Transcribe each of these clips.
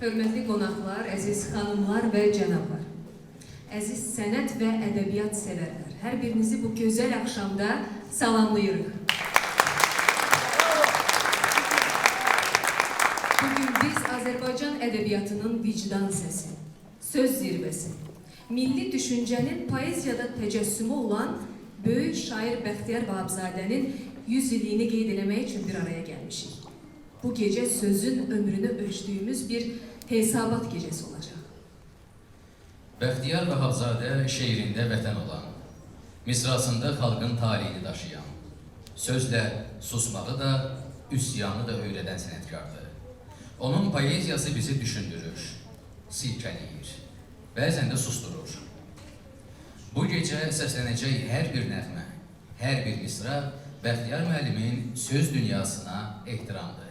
Hörmətli qonaqlar, əziz xanımlar və cənablar, əziz sənət və ədəbiyyat sevərlər, hər birinizi bu gözəl axşamda salamlayırıq. Bugün biz Azərbaycan ədəbiyyatının vicdan səsi, söz zirvəsi, milli düşüncənin poeziyada təcəssümü olan böyük şair Bəxtiyar Vahabzadənin 100 illiyini qeyd eləmək üçün bir araya gəlmişik. Bu gecə sözün ömrünü ölçdüyümüz bir hesabat gecəsi olacaq. Bəxtiyar Vahabzadə şeirində vətən olan, misrasında xalqın talihini daşıyan, sözlə susmağı da, üsyanı da öyrədən sənətkardır. Onun poeziyası bizi düşündürür, silkələyir, bəzən də susturur. Bu gecə səslənəcək hər bir nəğmə, hər bir misra Bəxtiyar müəllimin söz dünyasına ehtiramdır.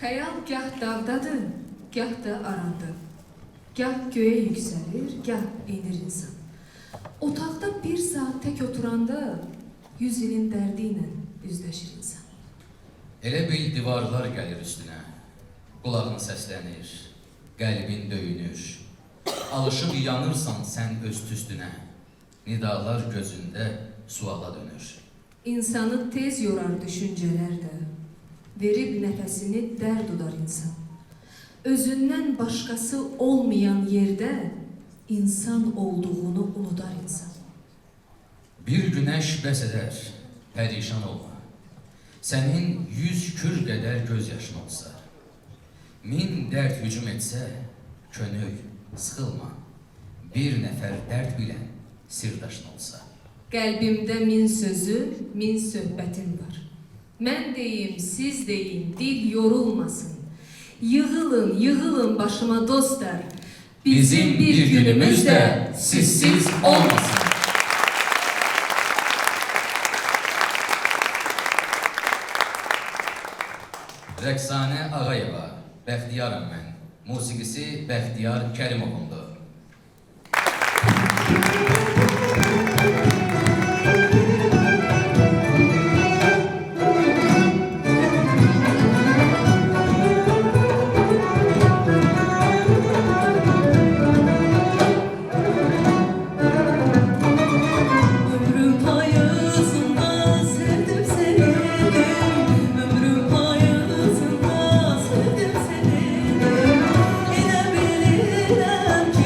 Xəyal gah dağdadır, gah da aranda. Gah göğe yüksəlir, gah enir insan. Otaqda bir saat tək oturanda 100 ilin dərdi ilə üzləşir insan. Elə bil divarlar gəlir üstünə, qulağın səslənir, qəlbin döyünür. Alışıb yanırsan sən öz tüstünə, nidalar gözündə suala dönür. İnsanı tez yorar düşüncələr də, verib nəfəsini dərd udar insan. Özündən başqası olmayan yerdə insan olduğunu unudar insan. Bir günəş bəs edər, pərişan olma. Sənin 100 kür qədər göz yaşın olsa, 1000 dərd hücum etsə, könül, sıxılma. Bir nəfər dərd bilən sirdaşın olsa. Qəlbimdə 1000 sözü, 1000 söhbətim var. Mən deyim, siz deyin, dil yorulmasın. Yığılın, yığılın başıma dostlar. Bizim bir günümüz də sizsiz olmasın. Rəqsanə Ağayeva, Bəxtiyaram mən. Musiqisi Bəxtiyar Kərimovundur. Elə bilirəm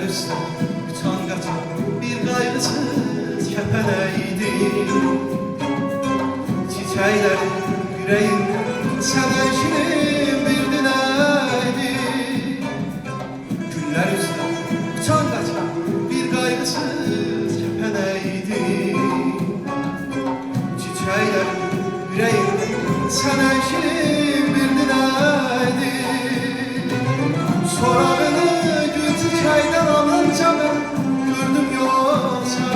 Üstü uçan kaçan bir gayrısız kepeneydi. Çiçeklerin yüreğinde sen eşinin bir dileydi. Güller üstü uçan kaçan bir gayrısız kepeneydi. Çiçeklerin yüreğinde sen eşinin bir dileydi. Sorarını çaydan alınca ben gördüm yoksa,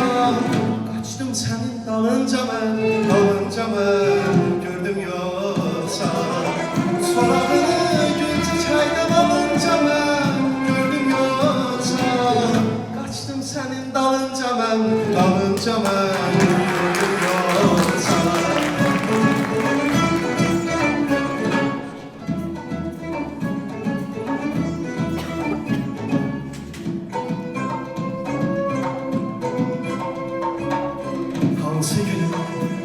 kaçtım senin dalınca ben gördüm yoksa. Sorarını gülce çaydan alınca ben gördüm yoksa, kaçtım senin dalınca ben gördüm yoksa. Hansı gün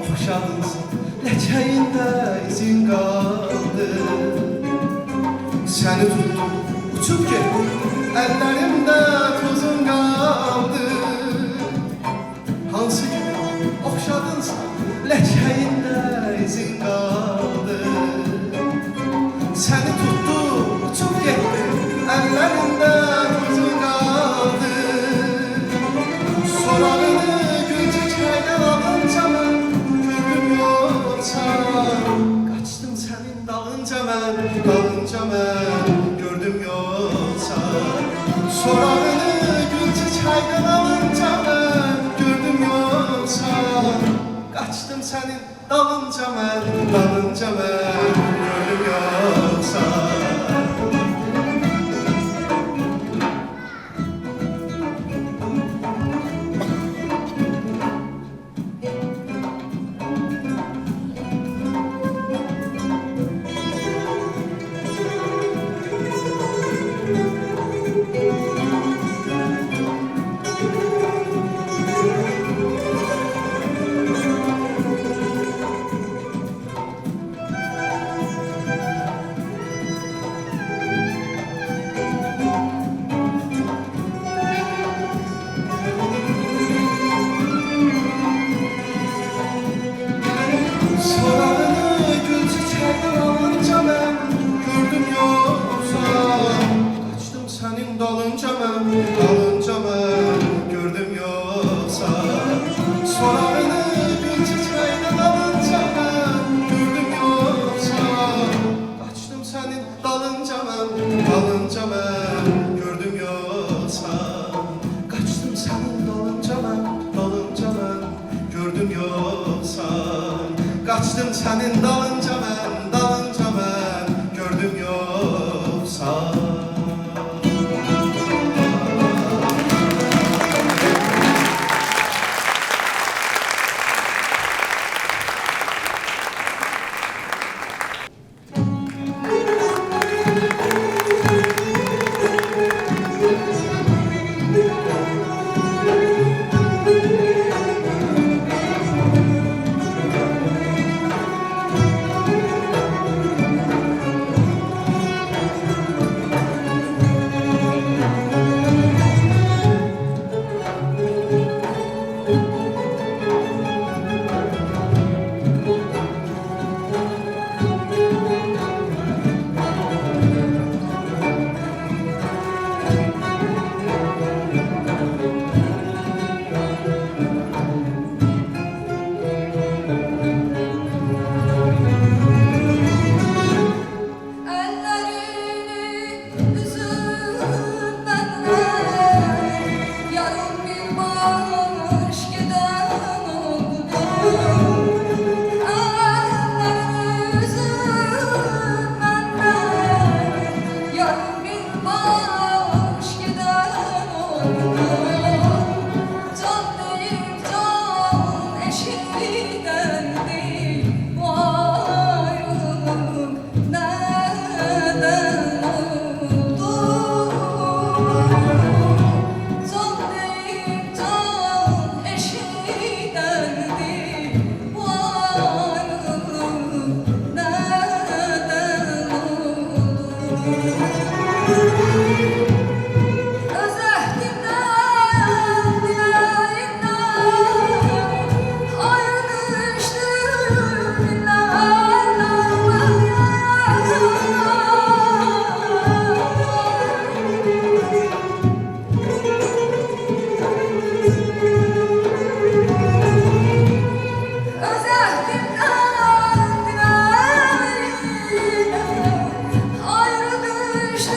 oxşadınsa ləkəyində izin qaldı. Səni tutdum, uçub getdim, əllərimdə tozun qaldı. Hansı gün oxşadınsa ləkəyində izin qaldı. Səni tutdum, uçub getdim, əllərimdə tozun qaldı. Sorarını çaydan alınca ben gördüm yoksa, kaçtım senin dalınca ben gördüm yoksa. Sorarını gülce çaydan alınca ben gördüm yoksa, kaçtım senin dalınca ben gördüm yoksa. Ayrı düştü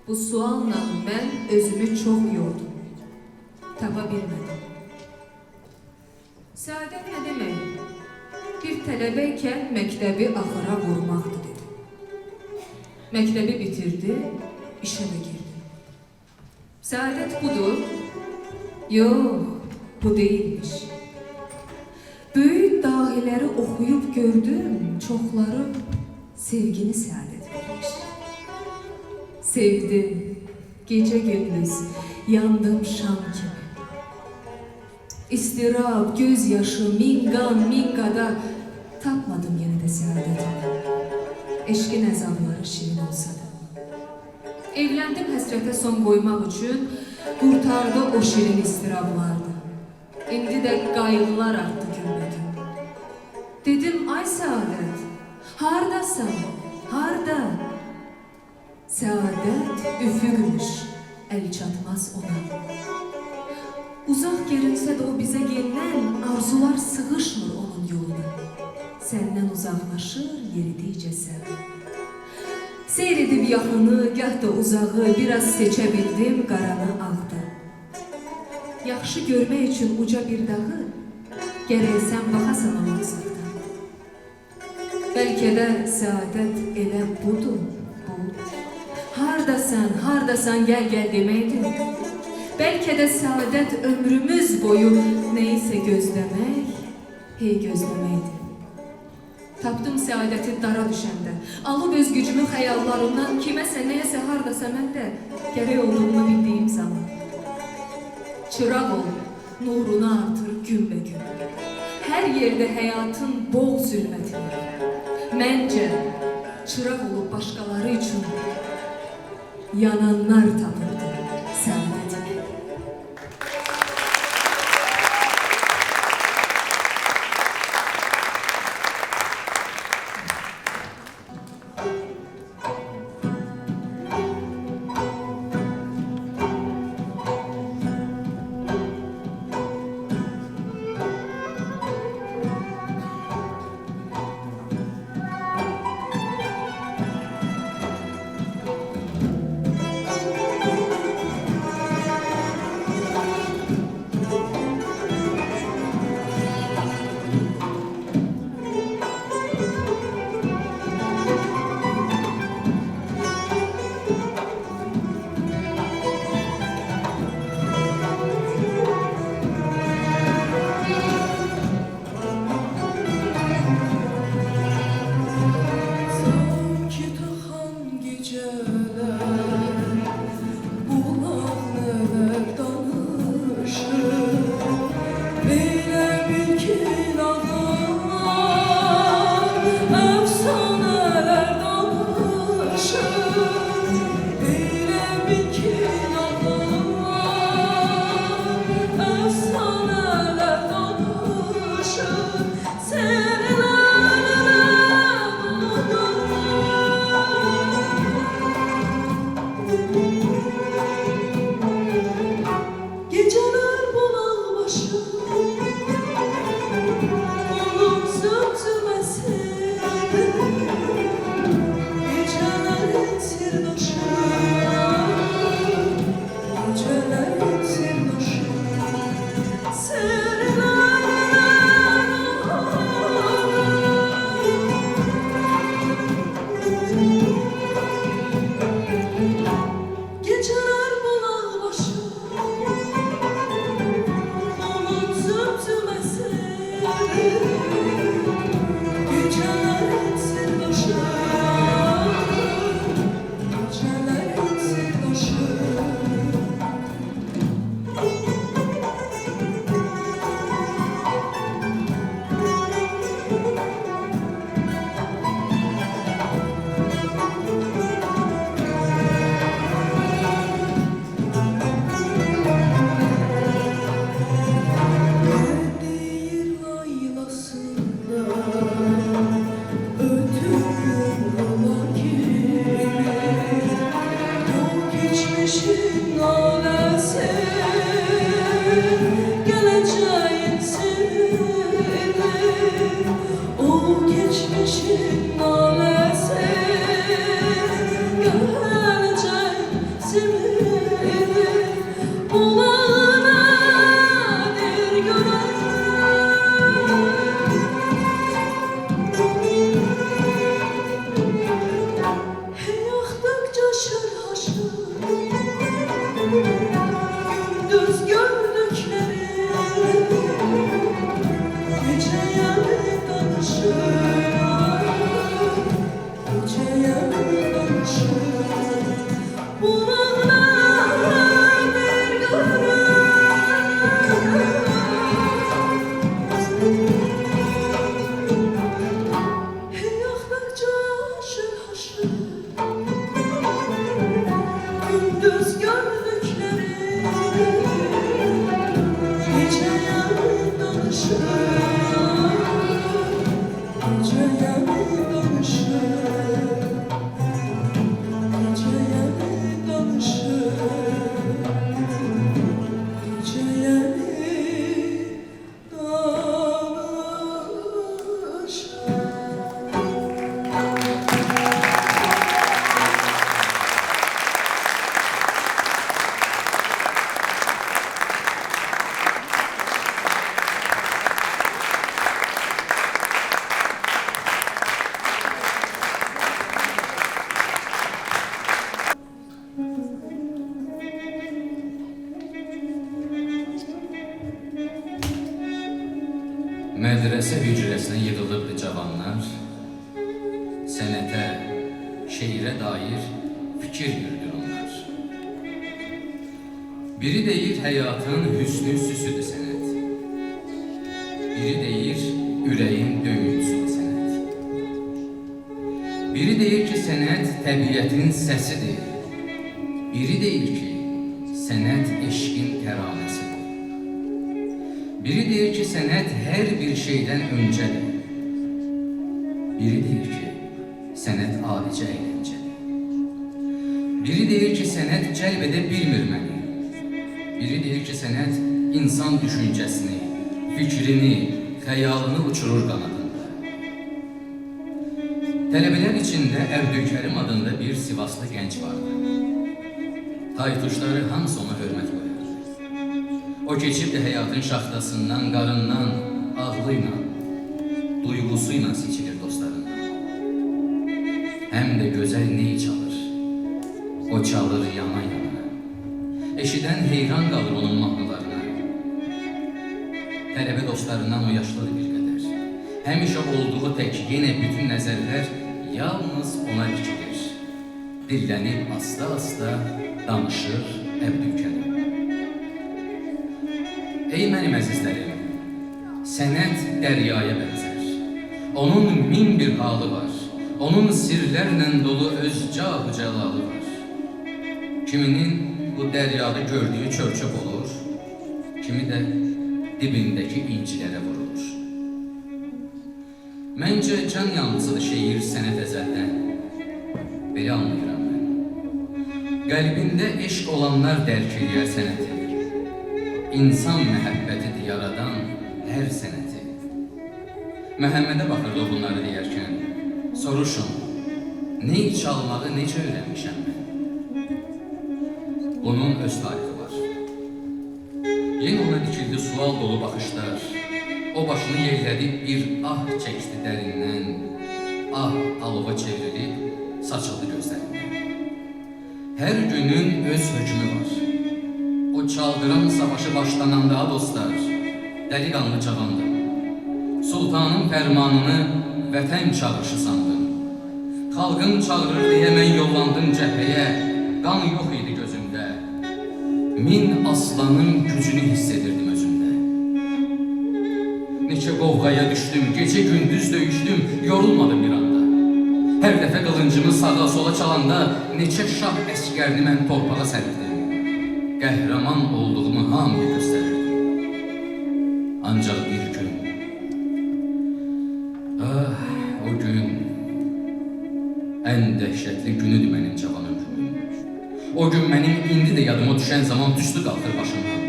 Bu sualla mən özümü çox yordum. Tapa bilmədim. Səadət nə demək? Bir tələbəykən məktəbi axıra vurmaqdır dedi. Məktəbi bitirdi, işə də girdi. Səadət budur? Yox, bu deyilmiş. Böyük dahiləri oxuyub gördüm, çoxları sevgini səadət vermiş. Sevdim, gecə gündüz, yandım şam kimi. İstirab, göz yaşı, min qan, min qada tapmadım yenə də səadəti. Eşqin əzabları şirin olsa da. Evləndim həsrətə son qoymaq üçün, qurtardı o şirin istirablardı. İndi də qayğılar artdı gülmədim. Dedim, ay Səadət, hardasan, harda? Səadət üfüqmüş, əl çatmaz ona. Uzaq görünsə də o bizə gələn arzular sığışmır onun yoluna. Səndən uzaqlaşır yeridikcə səvə. Seyr edib yaxını, gah da uzağı, biraz seçə bildim qaranı ağda. Yaxşı görmək üçün uca bir dağı, gərək sən baxasan ona uzaqdan. Bəlkə də səadət elə budur, bu. Hardasan, hardasan, gəl gəl deməkdir. Bəlkə də səadət ömrümüz boyu neysə gözləmək, hey gözləməkdir. Tapdım səadəti dara düşəndə, alıb öz gücümü xəyallarımdan, kiməsə, nəyəsə, hardasa mən də gərək olduğunu bildiyim zaman. Çıraq ol, nurunu artır günbə-gün. Hər yerdə həyatın boğ zülmətini. Məncə, çıraq olub başqaları üçün yananlar tapırdı səadətini. Mədrəsə hücrəsinə yığılıbdı cavanlar, sənətə, şeirə dair fikir yürüdür onlar. Biri deyir həyatın hüsnü süsüdür sənət, biri deyir ürəyin döyüntüsüdür sənət. Biri deyir ki, sənət təbiətin səsidir, biri deyir ki, sənət eşqin təranəsidir. Biri deyir ki, sənət hər bir şeydən öncədir. Biri deyir ki, sənət adicə əyləncədir. Biri deyir ki, sənət cəlb edə bilmir məni. Biri deyir ki, sənət insan düşüncəsini, fikrini, xəyalını uçurur qanadında. Tələbələr içində Əbdülkərim adında bir Sivaslı gənc vardı. Taytuşları hamısı ona hörmət qoyur. O keçibdi həyatın şaxtasından, qarından, ağlıyla, duyğusuyla seçilir dostlarından. Həm də gözəl ney çalır, o çalır yana-yana. Eşidən heyran qalır onun mahnılarına. Tələbə dostlarından o yaşlıdır bir qədər. Həmişə olduğu tək yenə bütün nəzərlər yalnız ona dikilir. Dillənib asta-asta danışır Əbdülkərim. Ey mənim əzizlərim, sənət dəryaya bənzər. Onun min bir halı var, onun sirlərlə dolu özcah cəlalı var. Kiminin bu dəryada gördüyü çörçöp olur, kimi də dibindəki incilərə vurulur. Məncə can yanlısıdır şeir sənət əzəldən. Belə anlayıram mən. Qəlbində eşq olanlar dərk eləyər sənəti. İnsan məhəbbətidir yaradan hər sənəti. Məhəmmədə baxırdı o bunları deyərkən. Soruşun, ney çalmağı necə öyrənmişəm mən? Bunun öz tarixi var. Yenə ona dikildi sual dolu baxışlar. O başını yellədi, bir ah çəkdi dərindən. Ah alova çevrilib, saçıldı gözlərindən. Hər günün öz hökmü var. O çaldıran savaşı başlananda dostlar, dəliqanlı cavandım. Sultanın fərmanını vətən çağırışı sandım. Xalqım çağırır deyə mən yollandım cəbhəyə. Qan yox idi gözümdə. Min aslanın gücünü hiss edirdim özümdə. Neçə qovğaya düşdüm, gecə gündüz döyüşdüm, yorulmadım bir anda. Hər dəfə qılıncımı sağa sola çalanda neçə şah əskərini mən torpağa sərirdim. Qəhrəman olduğumu hamıya göstərirdim. Ancaq bir gün, o gün ən dəhşətli günüdür mənim cavan ömrümün. O gün mənim indi də yadıma düşən zaman tüstü qalxır başımdan.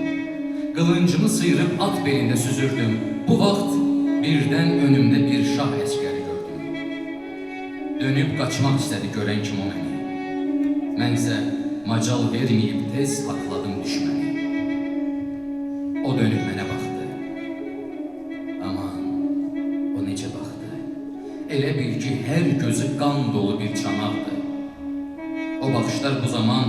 Qılıncımı sıyırıb at belində süzürdüm. Bu vaxt birdən önümdə bir şah əskəri gördüm. Dönüb qaçmaq istədi görən kim o məni. Mənsə macal verməyib tez haqladım düşməni. O dönüb mənə baxdı. Aman, o necə baxdı. Elə bil ki, hər gözü qan dolu bir çanaqdı. O baxışlar bu zaman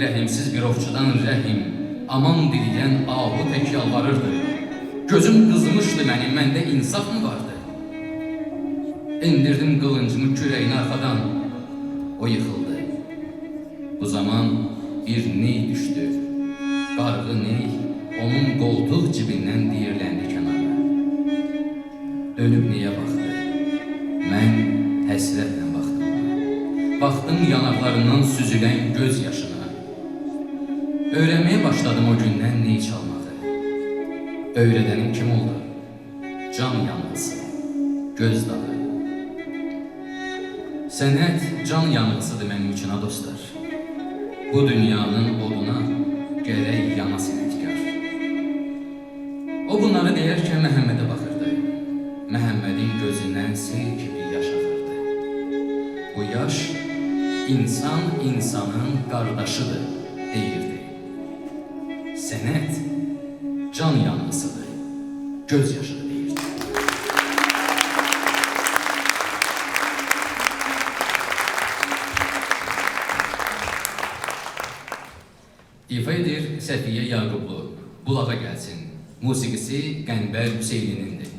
rəhimsiz bir ovçudan rəhim, aman diliyən ahu tək yalvarırdı. Gözüm qızmışdı mənim, məndə insaf mı vardı? İndirdim qılıncımı kürəyini arxadan, o yıxıldı. Bu zaman bir ney düşdü, qarğı ney, onun qoltuq cibindən diyirləndi kənara. Dönüb neyə baxdı? Mən həsrətlə baxdım. Baxdım yanaqlarından süzülən göz yaşına. Öyrənməyə başladım o gündən ney çalmağı. Öyrədənim kim oldu? Can yanğısı, göz dağı. Sənət can yanğısıdır mənim üçün, dostlar. Bu dünyanın oduna gərək yana sənətkar. O bunları deyərkən Məhəmmədə baxırdı. Məhəmmədin gözündən sel kimi yaş axırdı. Bu yaş insan insanın qardaşıdır, deyirdi. Sənət can yanğısıdır, göz yaşıdır deyirdi. İfa edir Səfiyyə Yaqublu, Bulağa gəlsin. Musiqisi Qəmbər Hüseyninindir.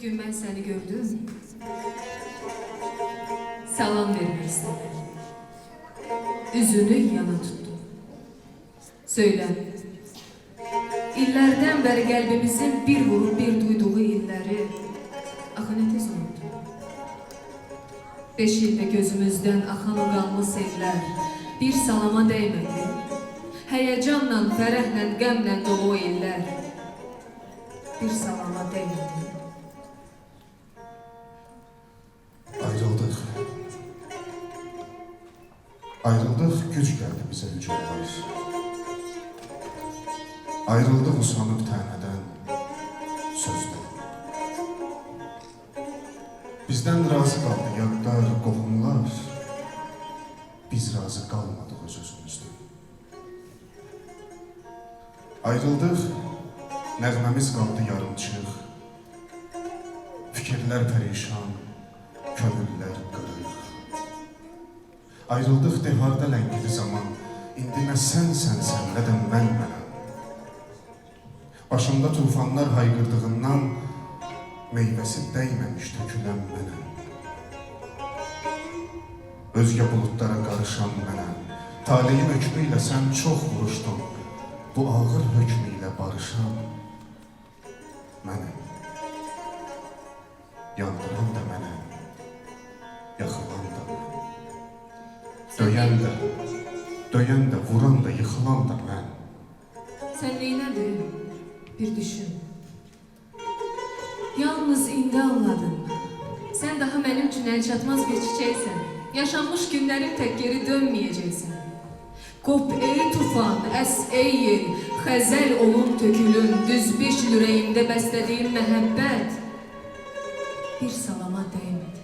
Bugün ben seni gördüm. Salam vermek istedim. Üzünü yana tuttum. Söyle. İllərdən bəri qəlbimizin bir vurub bir duyduğu illəri axı nə tez unutdu. 5 ildə gözümüzdən axan o qanlı sellər bir salama dəymədi. Həyəcanla, fərəhlə, qəmlə dolu o illər bir salama dəymədi. Ayrıldıq. Ayrıldıq, güc gəldi bizə hücumlar. Ayrıldıq usanıb tənədən, sözdən. Bizdən razı qaldı yadlar, qohumlar. Biz razı qalmadıq öz özümüzdən. Ayrıldıq, nəğməmiz qaldı yarımçıq. Fikirlər pərişan, könüllər qırıq. Ayrıldıq deharda ləngidi zaman, indi nə sənsən, nə də mənəm. Başımda tufanlar hayqırdığından meyvəsi dəyməmiş tökülən mənəm. Özgə buludlara qarışan mənəm. Taleyin hökmü ilə sən çox vuruşdun. Bu ağır hökmü ilə barışan mənəm. Yandıran da mənəm, yaxılan da mənəm. Döyən də, vuran da, yıxılan da mən. Sən neynədin? Bir düşün. Yalnız indi anladım. Sən daha mənim üçün əlçatmaz bir çiçəksən. Yaşanmış günlərin tək geri dönməyəcəksən. Qop ey tufan, əs ey yel, xəzəl olun tökülün, düz 5 il ürəyimdə bəslədiyim məhəbbət bir salama dəymədi.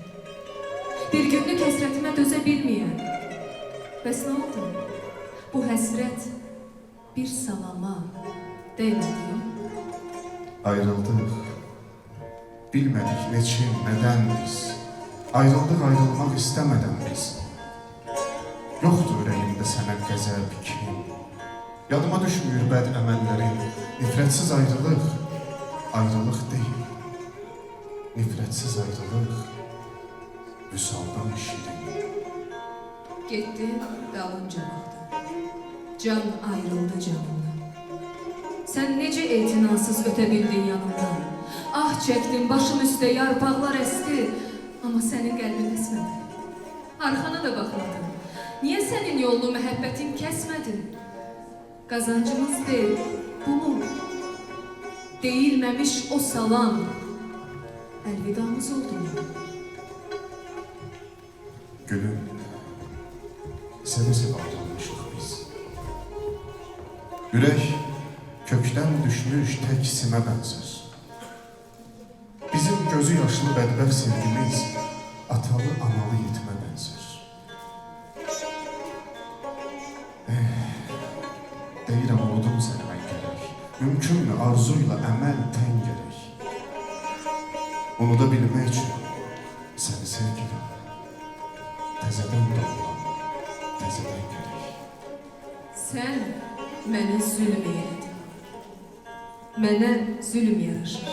Bir günlük həsrətimə dözə bilməyən. Bəs nə oldu? Bu həsrət bir salama dəymədi. Ayrıldıq. Bilmədik neçin, nədən biz. Ayrıldıq, ayrılmaq istəmədən biz. Yoxdur ürəyimdə sənə qəzəb, kin. Yadıma düşmür bəd əməllərin. Nifrətsiz ayrılıq, ayrılıq deyil. Nifrətsiz ayrılıq, vüsaldan şirin. Getdi, dalınca baxdı. Can ayrıldı canımdan. Sən necə etinasız ötə bildin yanımdan. Ah çəkdim, başım üstə yarpaqlar əsti. Amma sənin qəlbin əsmədi. Arxana da baxmadın. Niyə sənin yolunu məhəbbətin kəsmədin? Qazancımız deyil, bu mu? Deyilməmiş o salam əlvidamız oldu mu? Gülüm, sevə-sevə ayrılmışıq biz. Ürək kökdən düşmüş tək simə bənzər. Bizim gözü yaşlı bədbəxt sevgimiz atalı analı yetimə bənzər. Deyirəm oludum sənə mən gərək. Mümkünmü arzuyla əməl tən gərək. Unuda bilmək üçün səni sevgilim. Təzədən doğulam, təzədən gərək. Sən mənə zülm elədin. Mənə zülm yaraşır.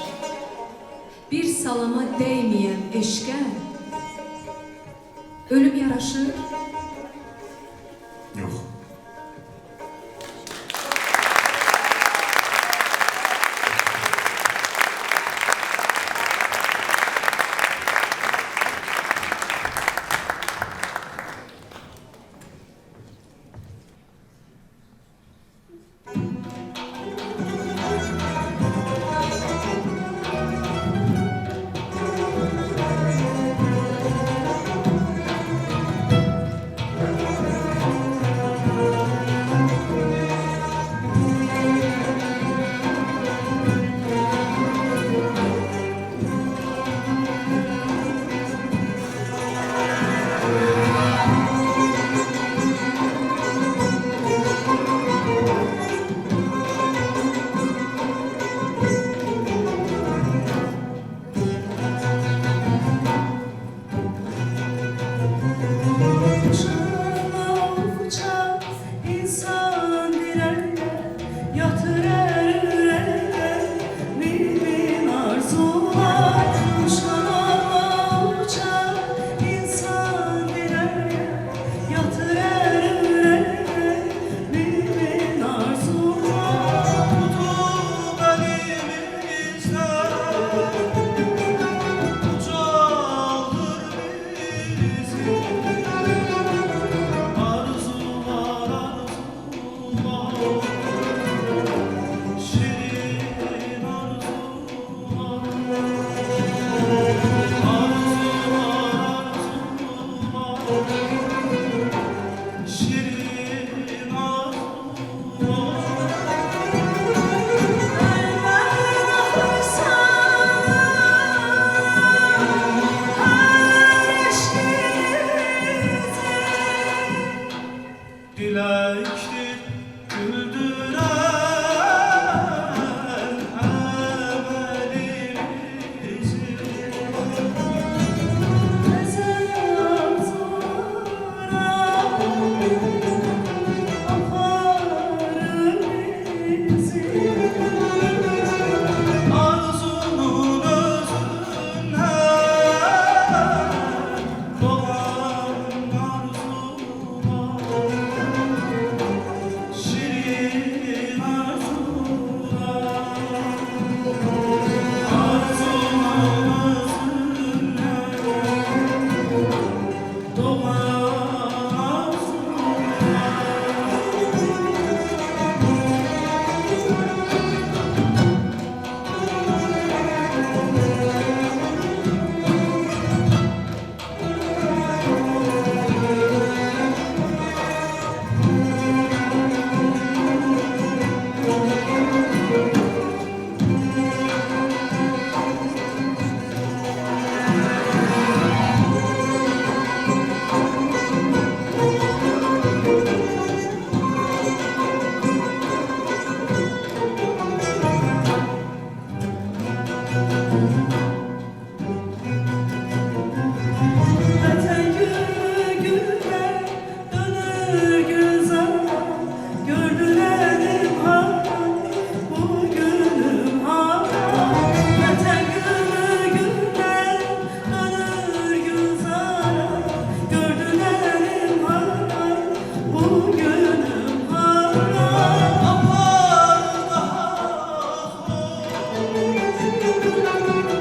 Bir salama dəyməyən eşqə ölüm yaraşır. Yox.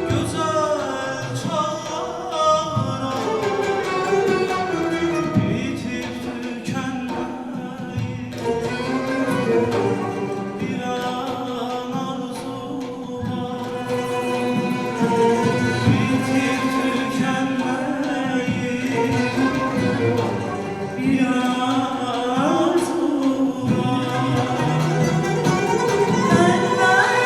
Güzel çağlara bitip tükenmeyi bir an arzu var. Bitip tükenmeyi bir an arzu var. Eller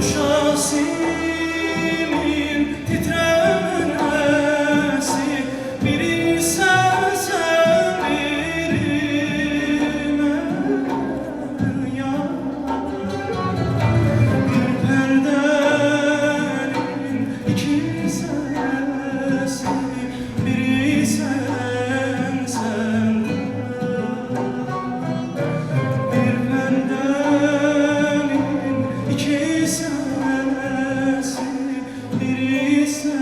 Şasimin titremesi, biri sensen birime yar. Bir perdenin iki sesi, biri sen. Bir perdenin iki sesi, biri sen.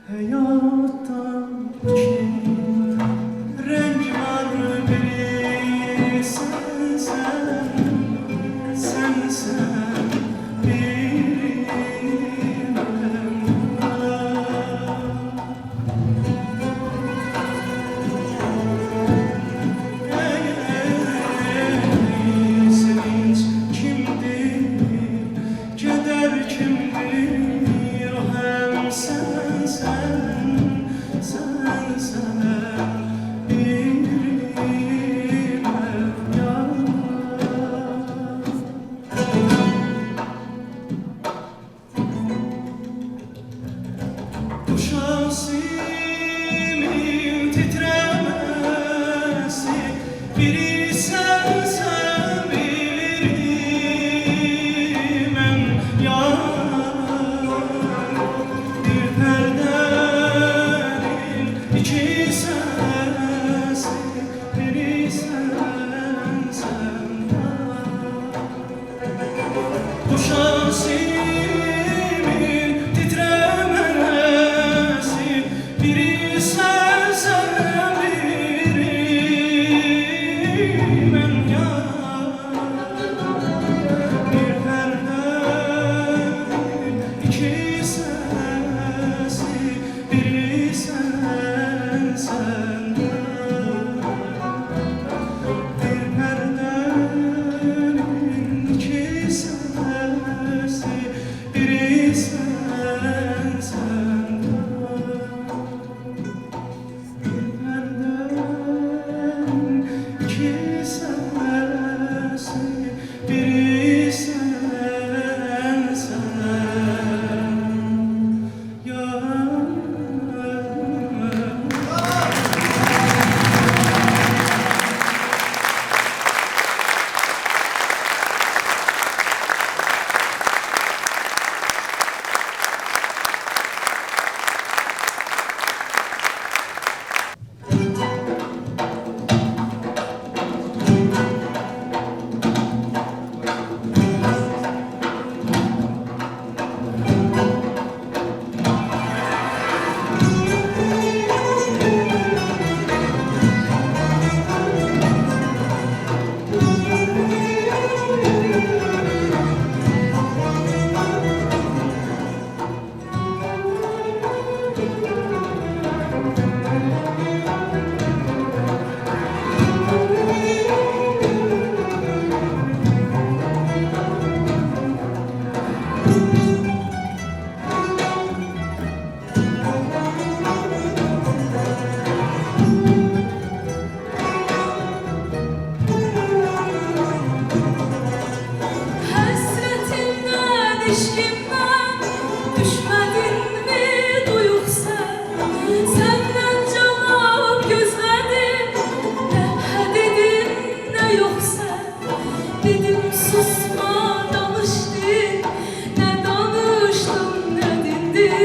Hayatta iki renk var, biri sensen, biri ben. Sevinç kimdir, keder kimdir, o hem sensen, birime yar. Bu şasimin titremesi, biri sensen, birime yar. Bir perdenin iki sesi, biri sen. Bu şasimin titremesi,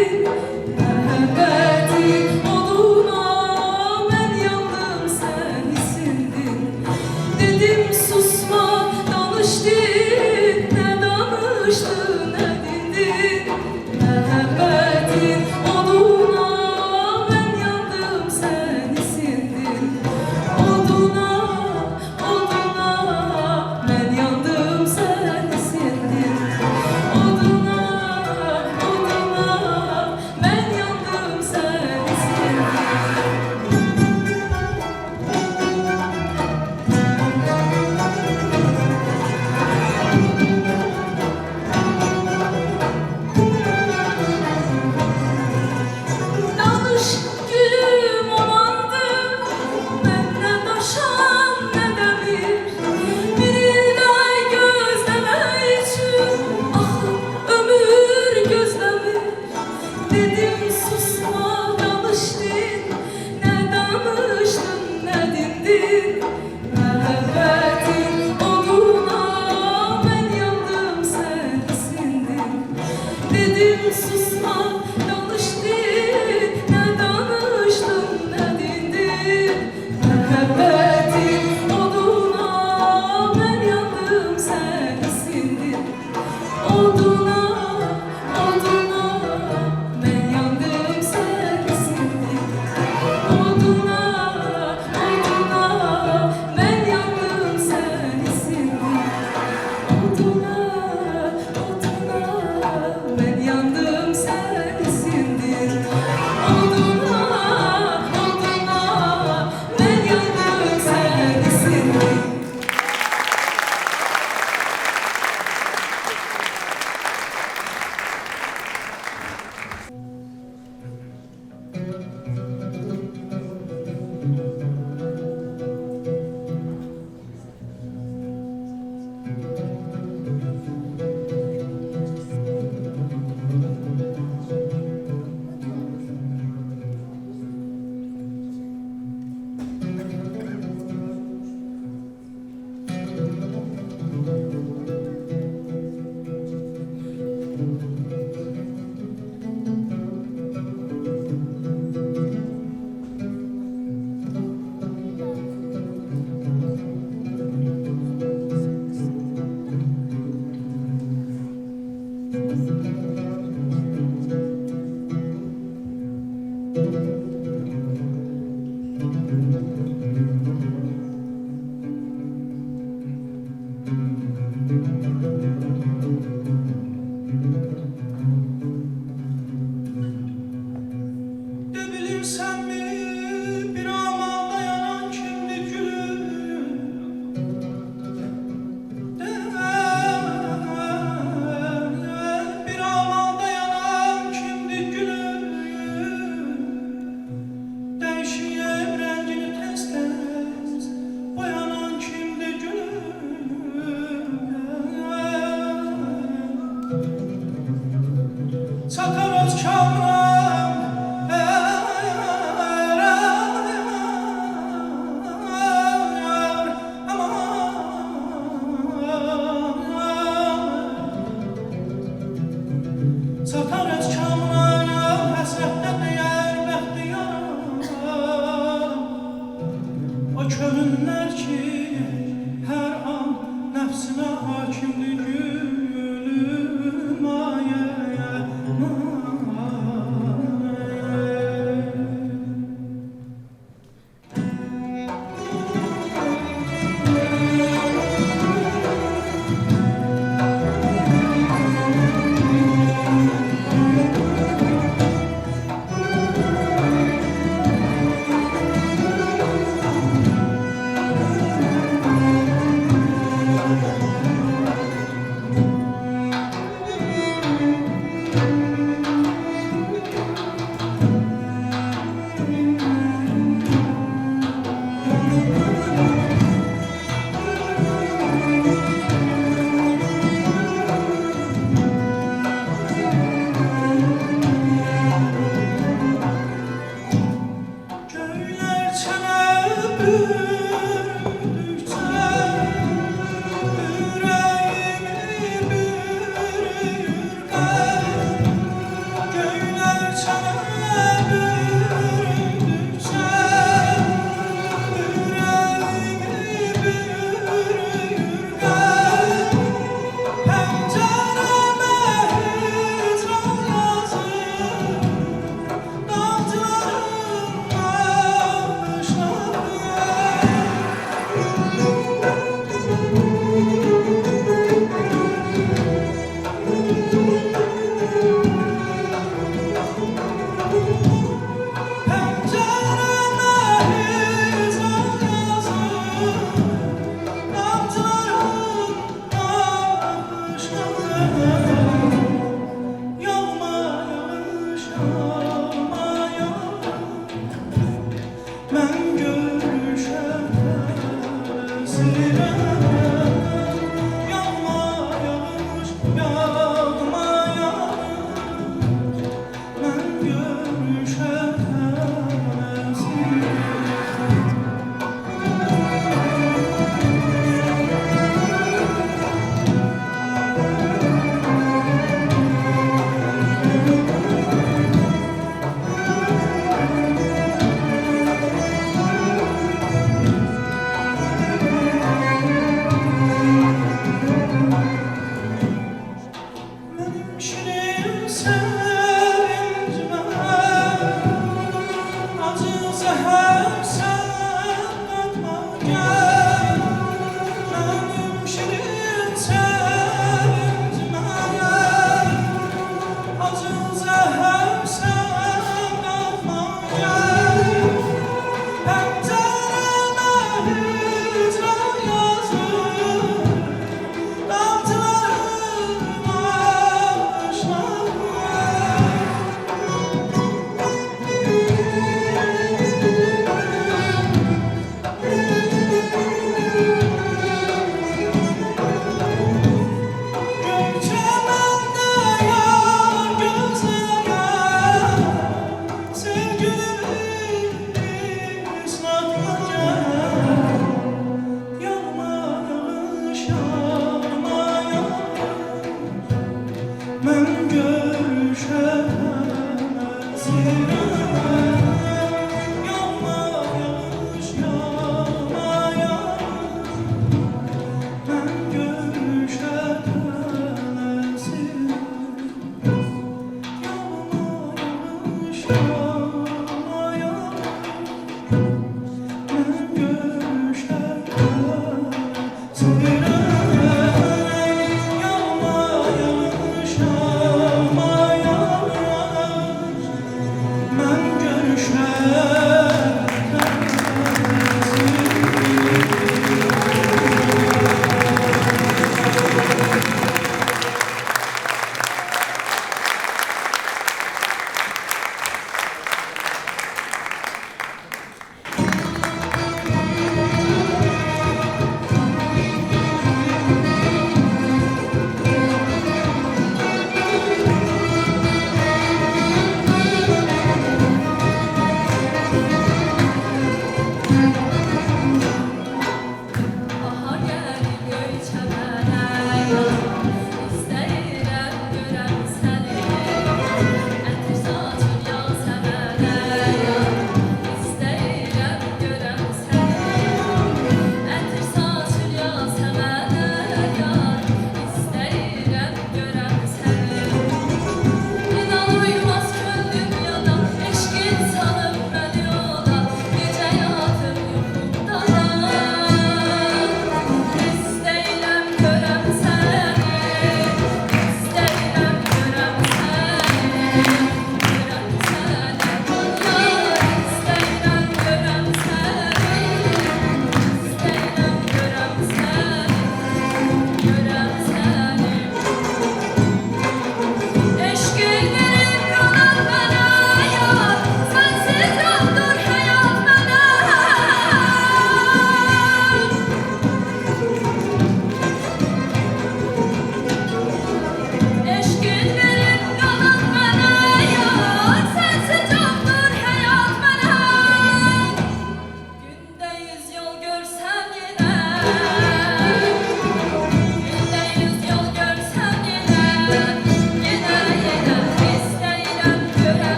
sendin Məhəbbətin oduna mən yandım sən isindin Dedim susma danışdın nə danışdın nə dindin Məhəbbətin oduna mən yandım sən isindin Oduna, oduna mən yandım sən isindin Oduna, oduna mən yandım sən isindin Danış gülüm olandı Məndə daşan nə dəmir Bir ildə gözləmək üçün Axı ömür gözləmir Dedim susma danışdın Nə danışdın nə dindin Məhəbbətin oduna mən yandım sən isindin Dedim susma danışdın nə danışdın nə dindin Məhəbbətin oduna mən yandım sən isindin Oduna, oduna mən yandım sən isindin Oduna, oduna mən yandım sən isindin Oduna, oduna mən yandım sən isindin Oduna, oduna mən yandım sən isindin De bilirsən mi bir amal dayanan kimdir gülüm De bir amal dayanan kimdir gülüm Değişiyem rengini tez tez boyanan kimdir gülüm Çatar öz kamran Çatar öz kamran həsrətdə deyər bəxtiyar O könüllər ki hər an nəfsinə hakimdir gülüm ayə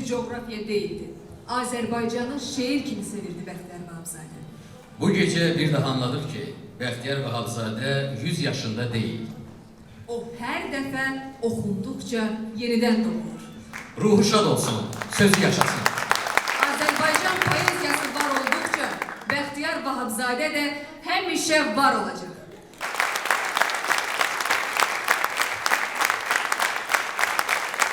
coğrafya değildi. Azərbaycanı şeir kimi sevirdi Bəxtiyar Vahabzadə. Bu gece bir daha anladık ki Bəxtiyar Vahabzadə 100 yaşında değil. O hər dəfə oxunduqca yenidən doğulur. Ruhu şad olsun, sözü yaşasın. Azərbaycan poeziyası var olduqca Bəxtiyar Vahabzadə də həmişə var olacaq.